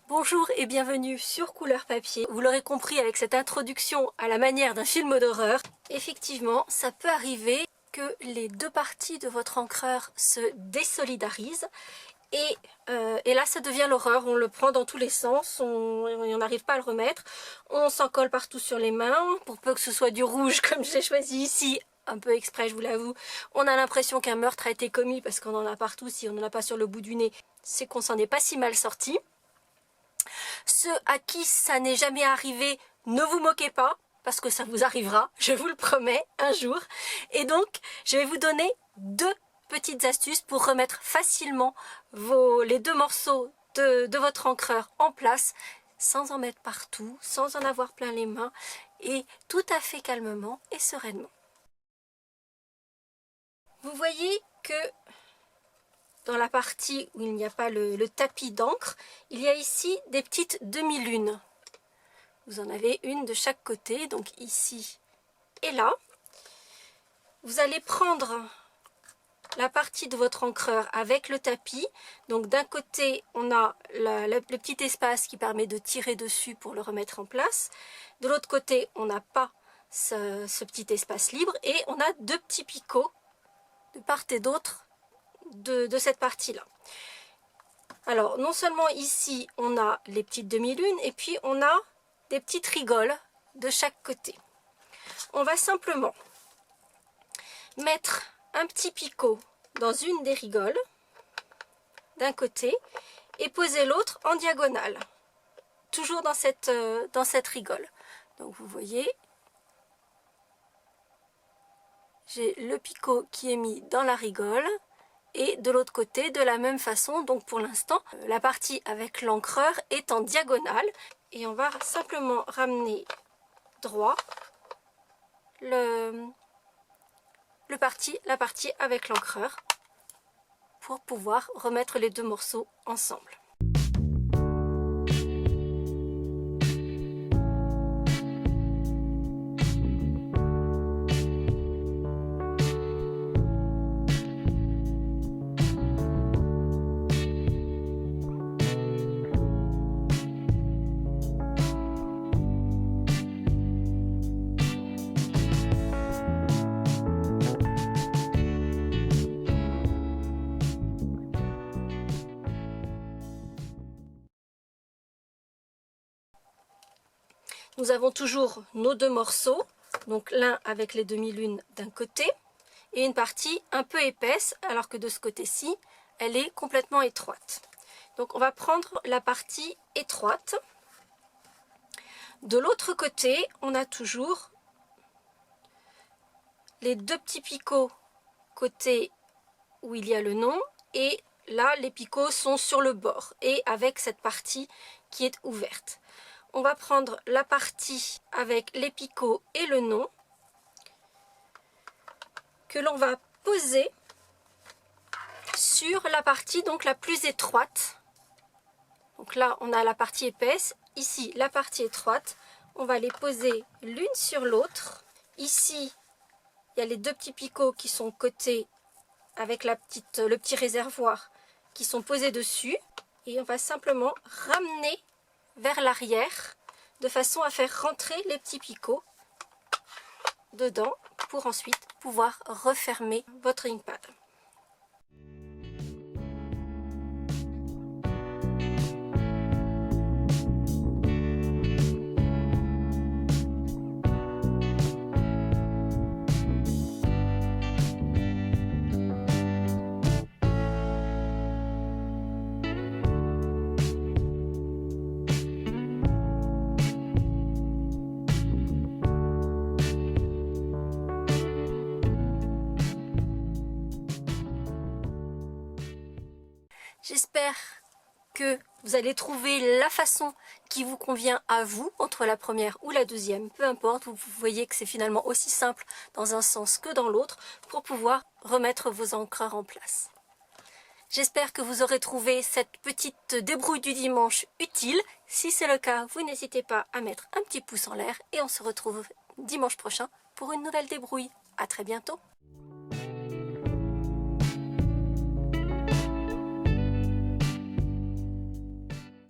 Bonjour et bienvenue sur Couleur Papier. Vous l'aurez compris avec cette introduction à la manière d'un film d'horreur, effectivement, ça peut arriver que les deux parties de votre encreur se désolidarisent et là ça devient l'horreur. On le prend dans tous les sens, on n'arrive pas à le remettre, on s'en colle partout sur les mains, pour peu que ce soit du rouge comme j'ai choisi ici, un peu exprès je vous l'avoue. On a l'impression qu'un meurtre a été commis parce qu'on en a partout. Si on n'en a pas sur le bout du nez, c'est qu'on s'en est pas si mal sorti. Ceux à qui ça n'est jamais arrivé, ne vous moquez pas, parce que ça vous arrivera, je vous le promets, un jour. Et donc, je vais vous donner deux petites astuces pour remettre facilement les deux morceaux de votre encreur en place, sans en mettre partout, sans en avoir plein les mains, et tout à fait calmement et sereinement. Vous voyez que dans la partie où il n'y a pas le tapis d'encre, il y a ici des petites demi-lunes. Vous en avez une de chaque côté, donc ici et là. Vous allez prendre la partie de votre encreur avec le tapis. Donc d'un côté, on a le petit espace qui permet de tirer dessus pour le remettre en place. De l'autre côté, on n'a pas ce petit espace libre et on a deux petits picots de part et d'autre de cette partie-là. Alors, non seulement ici, on a les petites demi-lunes, et puis on a des petites rigoles de chaque côté. On va simplement mettre un petit picot dans une des rigoles, d'un côté, et poser l'autre en diagonale, toujours dans cette rigole. Donc, vous voyez, j'ai le picot qui est mis dans la rigole, et de l'autre côté de la même façon. Donc pour l'instant la partie avec l'encreur est en diagonale et on va simplement ramener droit la partie avec l'encreur pour pouvoir remettre les deux morceaux ensemble. Nous avons toujours nos deux morceaux, donc l'un avec les demi-lunes d'un côté et une partie un peu épaisse, alors que de ce côté-ci, elle est complètement étroite. Donc on va prendre la partie étroite. De l'autre côté, on a toujours les deux petits picots côté où il y a le nom, et là les picots sont sur le bord et avec cette partie qui est ouverte. On va prendre la partie avec les picots et le nom que l'on va poser sur la partie donc la plus étroite. Donc là on a la partie épaisse, ici la partie étroite. On va les poser l'une sur l'autre. Ici il y a les deux petits picots qui sont cotés avec le petit réservoir qui sont posés dessus. Et on va simplement ramener vers l'arrière de façon à faire rentrer les petits picots dedans pour ensuite pouvoir refermer votre inkpad. J'espère que vous allez trouver la façon qui vous convient à vous, entre la première ou la deuxième, peu importe. Vous voyez que c'est finalement aussi simple dans un sens que dans l'autre pour pouvoir remettre vos encreurs en place. J'espère que vous aurez trouvé cette petite débrouille du dimanche utile. Si c'est le cas, vous n'hésitez pas à mettre un petit pouce en l'air et on se retrouve dimanche prochain pour une nouvelle débrouille. À très bientôt.